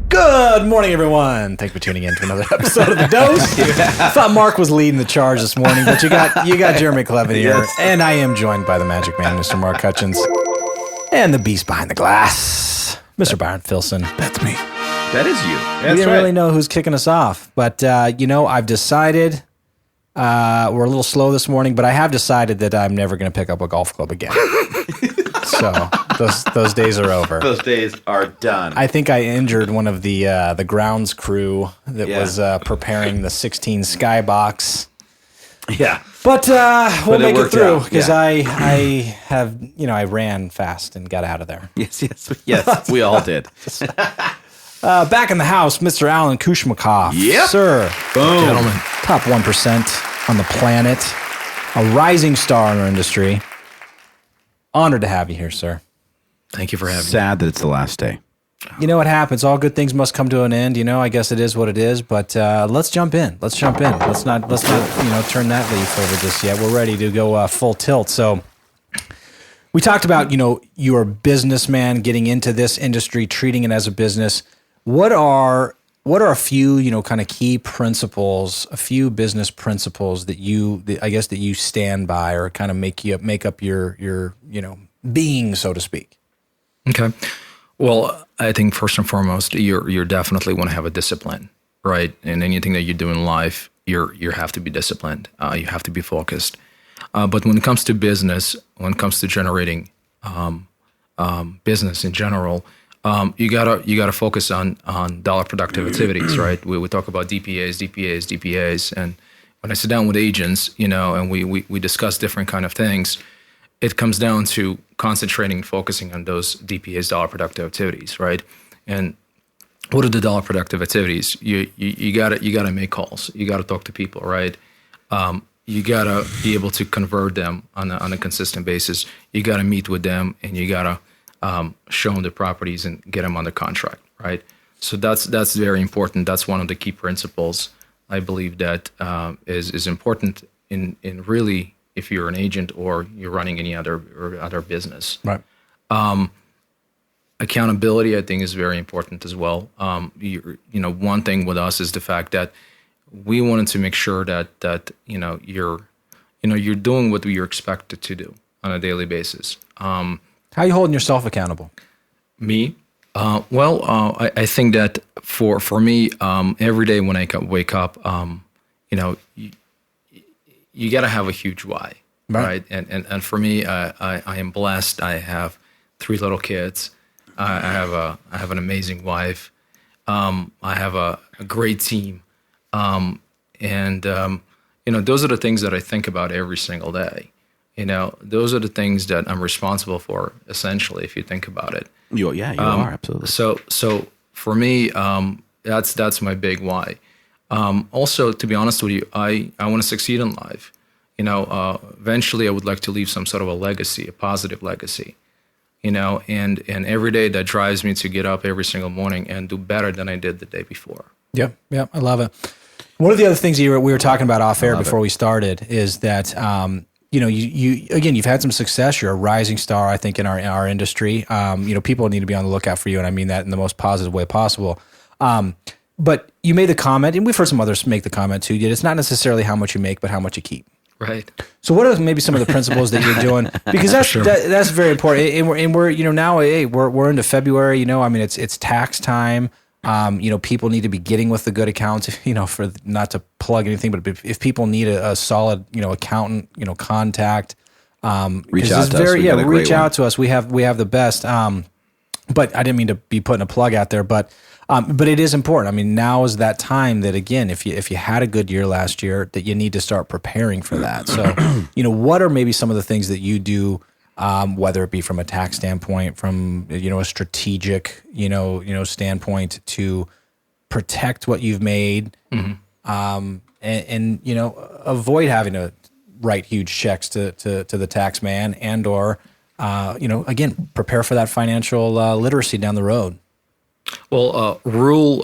Good morning, everyone. Thanks for tuning in to another episode of The Dose. I thought Mark was leading the charge this morning, but you got Jereme Kleven here, yes. And I am joined by the magic man, Mr. Mark Hutchins, and the beast behind the glass, Mr. Byron Filson. That's me. That is you. We didn't really know who's kicking us off, but I've decided we're a little slow this morning, but I have decided that I'm never going to pick up a golf club again. So those days are over. Those days are done. I think I injured one of the grounds crew that was preparing the 16 skybox. Yeah, but we'll make it through because I ran fast and got out of there. Yes, we all did. Back in the house, Mr. Alan Kushmakov. Yep. Sir. Boom. Gentlemen. Top 1% on the planet. A rising star in our industry. Honored to have you here, sir. Thank you for having me. Sad that it's the last day. You know what happens? All good things must come to an end. I guess it is what it is. But let's jump in. Let's not turn that leaf over just yet. We're ready to go full tilt. So we talked about you're a businessman getting into this industry, treating it as a business. What are a few kind of key principles, a few business principles that you stand by, or kind of make up your being, so to speak? Okay. Well, I think first and foremost, you definitely want to have a discipline, right? In anything that you do in life, you have to be disciplined. You have to be focused. But when it comes to business, when it comes to generating business in general, you gotta focus on dollar productive activities, right? We talk about DPAs, and when I sit down with agents, and we discuss different kind of things, it comes down to concentrating and focusing on those DPAs, dollar productive activities, right? And what are the dollar productive activities? You gotta make calls. You gotta talk to people, right? You gotta be able to convert them on a consistent basis. You gotta meet with them, and you gotta show them the properties and get them under contract, right? So that's very important. That's one of the key principles I believe that is important in really, if you're an agent or you're running any other business. Right. Accountability, I think, is very important as well. One thing with us is the fact that we wanted to make sure that you're doing what you're expected to do on a daily basis. How are you holding yourself accountable? Me? I think that for me, every day when I wake up, you got to have a huge why, right? And for me, I am blessed. I have 3 little kids. I have an amazing wife. I have a great team, and those are the things that I think about every single day. Those are the things that I'm responsible for, essentially, if you think about it. You are, absolutely. So for me, that's my big why. Also, to be honest with you, I want to succeed in life. Eventually I would like to leave some sort of a legacy, a positive legacy, and every day that drives me to get up every single morning and do better than I did the day before. Yep, I love it. One of the other things we were talking about off air before we started is that, you've had some success. You're a rising star, I think, in our industry. People need to be on the lookout for you, and I mean that in the most positive way possible. But you made the comment, and we've heard some others make the comment too, that it's not necessarily how much you make, but how much you keep. Right. So what are maybe some of the principles that you're doing? Because that's very important. And we're now we're into February. It's tax time. People need to be getting with the good accounts. For not to plug anything, but if people need a solid accountant, contact. Reach out to us. Reach out to us. We have the best. But I didn't mean to be putting a plug out there, but it is important. Now is that time that, again, if you had a good year last year, that you need to start preparing for that. So, what are maybe some of the things that you do, whether it be from a tax standpoint, from a strategic standpoint, to protect what you've made, and avoid having to write huge checks to the tax man, and or again, prepare for that financial literacy down the road. Well, rule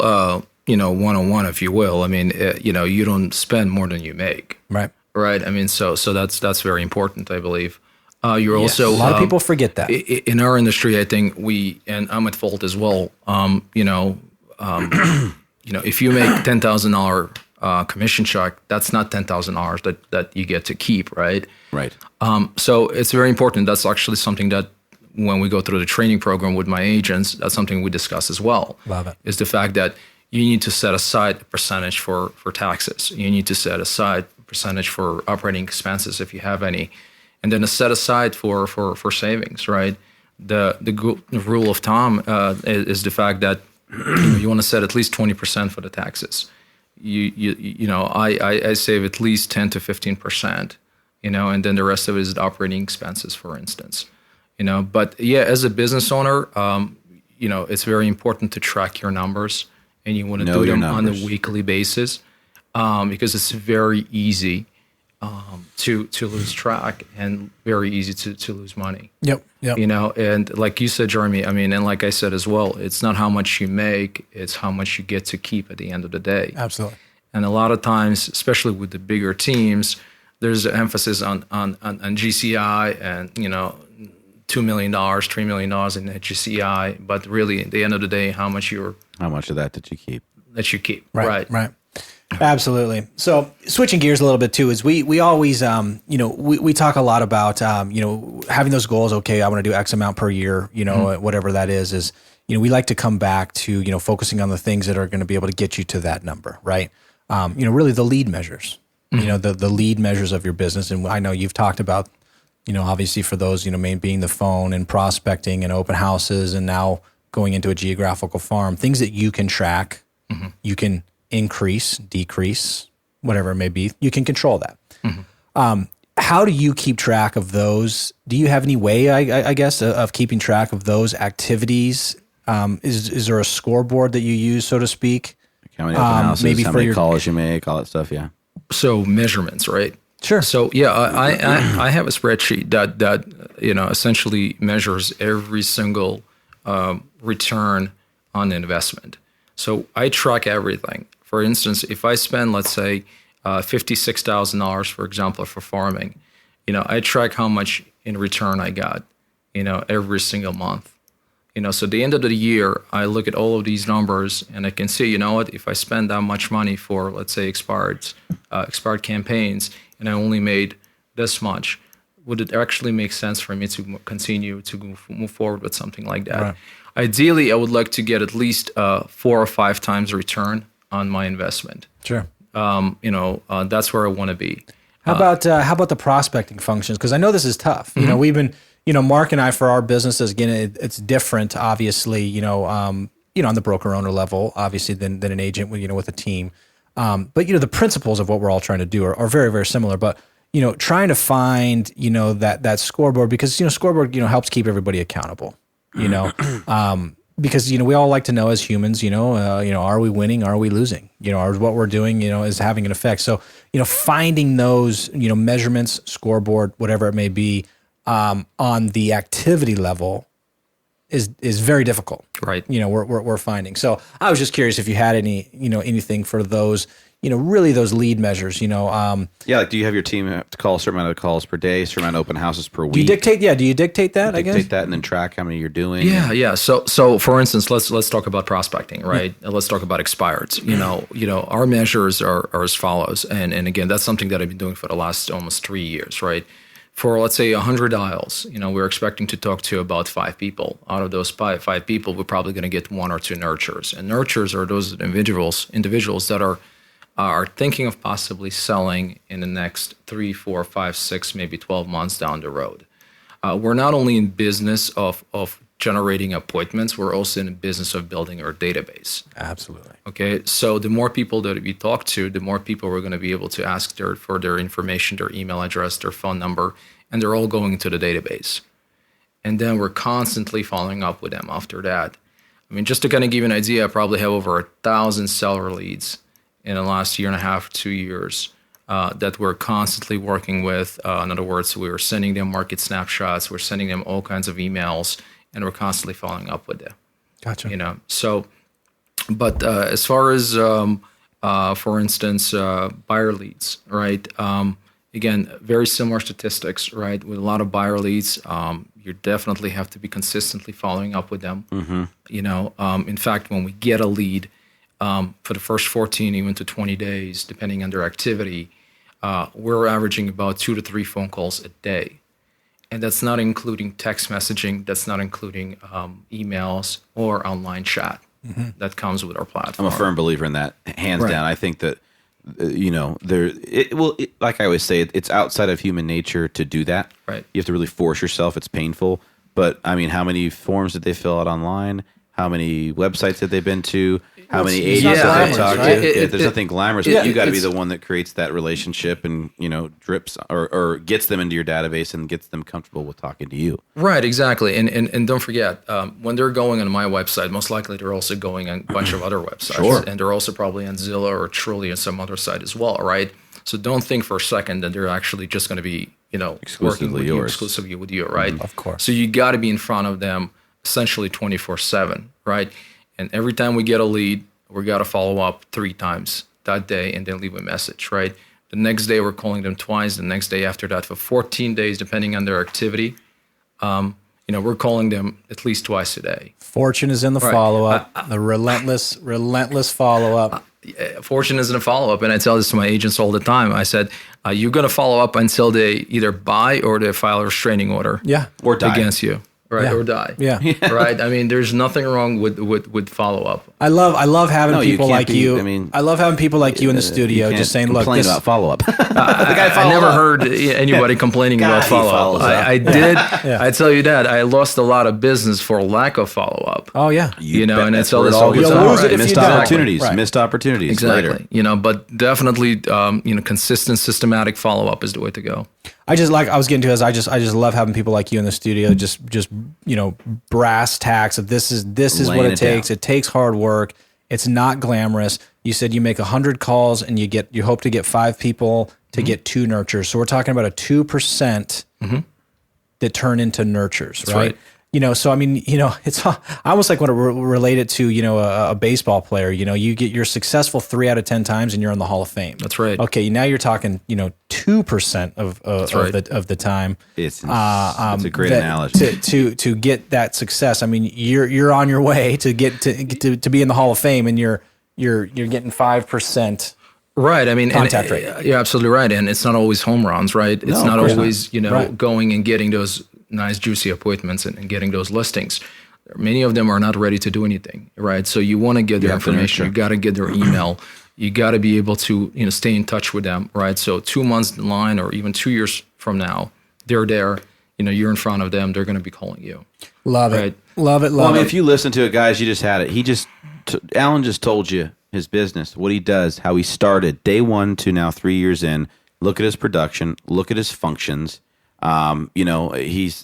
101, if you will. You don't spend more than you make. Right. Right. So that's very important, I believe. You're also a lot of people forget that. In our industry, I think and I'm at fault as well. If you make $10,000 commission check, that's not $10,000 that you get to keep, right? Right. So it's very important. That's actually something that when we go through the training program with my agents, that's something we discuss as well. Love it. Is the fact that you need to set aside a percentage for taxes. You need to set aside a percentage for operating expenses if you have any, and then a set aside for savings. Right. The rule of thumb is the fact that you want to set at least 20% for the taxes. I save at least 10 to 15%. And then the rest of it is the operating expenses, for instance. But yeah, as a business owner, it's very important to track your numbers, and you want to do them on a weekly basis, because it's very easy to lose track and very easy to lose money. Yep. And like you said, Jereme, and like I said as well, it's not how much you make, it's how much you get to keep at the end of the day. Absolutely. And a lot of times, especially with the bigger teams, there's an emphasis on GCI and, $2 million, $3 million in GCI, but really at the end of the day, how much of that did you keep? That you keep. Right. Absolutely. So switching gears a little bit too, is we always, we talk a lot about, having those goals. Okay, I want to do X amount per year, whatever that is, we like to come back to, focusing on the things that are going to be able to get you to that number, right? Really the lead measures, the lead measures of your business. And I know you've talked about, obviously for those, main being the phone and prospecting and open houses, and now going into a geographical farm, things that you can track, you can increase, decrease, whatever it may be, you can control that. How do you keep track of those? Do you have any way, I guess, of keeping track of those activities? Is there a scoreboard that you use, so to speak? How many open houses, maybe how many calls you make, all that stuff, yeah. So measurements, right? Sure. So yeah, I have a spreadsheet that essentially measures every single return on investment. So I track everything. For instance, if I spend, let's say, $56,000, for example, for farming, I track how much in return I got, every single month. So at the end of the year, I look at all of these numbers and I can see, if I spend that much money for, let's say, expired campaigns, and I only made this much, would it actually make sense for me to continue to move forward with something like that? Right. Ideally, I would like to get at least 4 or 5 times return on my investment. Sure. That's where I want to be. How about the prospecting functions? Because I know this is tough. We've been, Mark and I, for our businesses, again, it's different, obviously, on the broker owner level, obviously, than an agent, with a team. But the principles of what we're all trying to do are very, very similar. But trying to find that scoreboard, because scoreboard helps keep everybody accountable. Because we all like to know as humans, are we winning? Are we losing? Or what we're doing, is having an effect. So finding those measurements, scoreboard, whatever it may be, on the activity level is very difficult. Right. We're finding. So I was just curious if you had any anything for those. Really those lead measures, Yeah, like do you have your team have to call a certain amount of calls per day, a certain amount of open houses per week? Do you dictate that, I guess? Dictate that and then track how many you're doing? Yeah. So for instance, let's talk about prospecting, right? Yeah. Let's talk about expireds. Our measures are as follows. And again, that's something that I've been doing for the last almost 3 years, right? For, let's say, 100 dials, we're expecting to talk to about 5 people. Out of those 5 people, we're probably going to get 1 or 2 nurtures. And nurtures are those individuals that are thinking of possibly selling in the next 3, 4, 5, 6, maybe 12 months down the road. We're not only in business of generating appointments, we're also in the business of building our database. Absolutely. Okay, so the more people that we talk to, the more people we're going to be able to ask for their information, their email address, their phone number, and they're all going to the database. And then we're constantly following up with them after that. Just to kind of give you an idea, I probably have over 1,000 seller leads in the last 1.5 to 2 years that we're constantly working with. In other words, we're sending them market snapshots, we're sending them all kinds of emails, and we're constantly following up with them. Gotcha. So, but as far as, for instance, buyer leads, right? again, very similar statistics, right? With a lot of buyer leads, you definitely have to be consistently following up with them. You know, in fact, when we get a lead, for the first 14, even to 20 days, depending on their activity, we're averaging about 2 to 3 phone calls a day. And that's not including text messaging. That's not including emails or online chat. That comes with our platform. I'm a firm believer in that, hands down. I think that, you know, like I always say, it's outside of human nature to do that. Right. You have to really force yourself. It's painful. But, I mean, how many forms did they fill out online? How many websites have they been to? How many agents have they talked to? There's nothing glamorous, but you got to be the one that creates that relationship and, you know, drips or gets them into your database and gets them comfortable with talking to you. Right, exactly. And don't forget, when they're going on my website, most likely they're also going on a bunch of other websites. Sure. And they're also probably on Zillow or Truly and some other site as well, right? So don't think for a second that they're actually just going to be, you know, Exclusively exclusively with you, right? Of course. So you got to be in front of them essentially 24/7, right? And every time we get a lead, we got to follow up 3 times that day and then leave a message, right? The next day we're calling them twice. The next day after that for 14 days, depending on their activity, you know, we're calling them at least twice a day. Fortune is in the follow-up, the relentless follow-up. Fortune is in a follow-up, and I tell this to my agents all the time. I said, you're going to follow up until they either buy or they file a restraining order Or die. against you. Right, or die. Yeah. Right. I mean, there's nothing wrong with follow up. I love having people like you. I mean, I love having people like you in the studio just saying, "Look, complain this." about follow up. I never heard anybody complaining about he follow follows up. up. I did. I tell you that I lost a lot of business for lack of follow up. Oh yeah. You know, and I that's tell where it this all all the gets time. You'll lose it if Missed you don't. opportunities. Right. Missed opportunities. Exactly. Later. You know, but definitely, you know, consistent, systematic follow up is the way to go. I was getting to is I just love having people like you in the studio, just you know, brass tacks of this is Laying what it it takes. down. It takes hard work. It's not glamorous. You said you make 100 calls and you hope to get 5 people to get 2 nurtures. So we're talking about a 2% that turn into nurtures, right? You know, so I mean, you know, it's I almost like want to relate it to, you know, a baseball player. You know, you're successful 3 out of 10 times and you're in the Hall of Fame. That's right. Okay, now you're talking, you know, 2% right. of the time. It's a great analogy. To get that success. I mean, you're on your way to get to be in the Hall of Fame, and you're getting 5%. Right. I mean, Contact rate. You're absolutely right. And it's not always home runs, right? It's not always, you know, Right. going and getting those nice juicy appointments and getting those listings. Many of them are not ready to do anything, right? So you want to get their information. You got to get their email. You got to be able to, you know, stay in touch with them, right? So 2 months in line or even 2 years from now, they're there. You know, you're in front of them. They're going to be calling you. Love it. Right. Love it. Well, Love I mean, it. if you listen to it, guys, you just had it. Alan just told you his business, what he does, how he started day 1 to now 3 years in. Look at his production. Look at his functions. You know,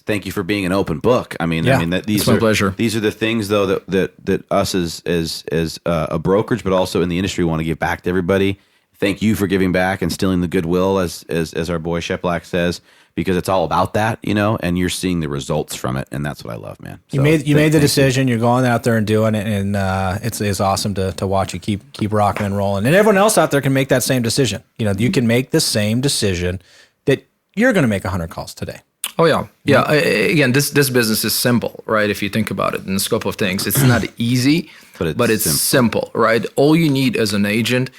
thank you for being an open book. I mean, it's my pleasure. These are the things though that us as a brokerage, but also in the industry want to give back to everybody. Thank you for giving back and stealing the goodwill, as our boy Shep Black says, because it's all about that, you know, and you're seeing the results from it, and that's what I love, man. You made the decision. You're going out there and doing it, and it's awesome to watch you keep rocking and rolling. And everyone else out there can make that same decision. You know, you can make the same decision that you're going to make 100 calls today. Oh yeah, yeah. Again, this business is simple, right? If you think about it in the scope of things, it's not easy, but it's simple, right? All you need as an agent,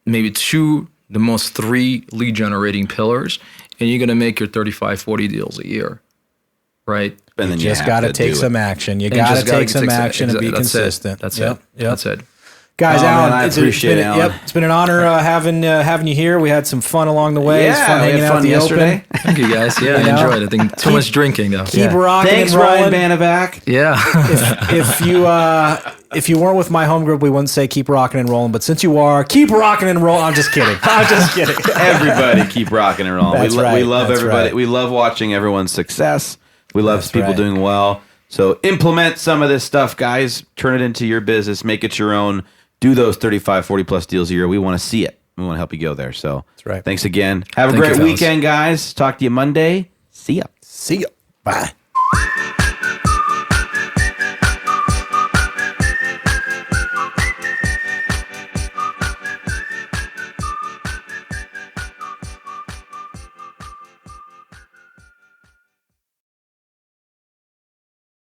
maybe 2, the most 3 lead generating pillars, and you're going to make your 35, 40 deals a year, right? And then you just got to take some action. You got to take some action and be consistent. That's it. That's it. Guys, Alan, I appreciate it, Alan. It's been an honor having you here. We had some fun along the way. Yeah, it's fun we hanging had out fun in the yesterday. open. Thank you guys. Yeah, I enjoyed it. I think too much drinking though. Keep rocking Thanks, and rolling. Ryan Banavac. Yeah. If you weren't with my home group, we wouldn't say keep rocking and rolling. But since you are, keep rocking and rolling. I'm just kidding. Everybody keep rocking and rolling. That's We right. love That's everybody. right. We love watching everyone's success. We love That's people right. doing well. So implement some of this stuff, guys. Turn it into your business. Make it your own. Do those 35, 40 plus deals a year. We want to see it. We want to help you go there. So That's right. Thanks again. Have a Thank you, great fellas. weekend, guys. Talk to you Monday. See ya. See ya. Bye.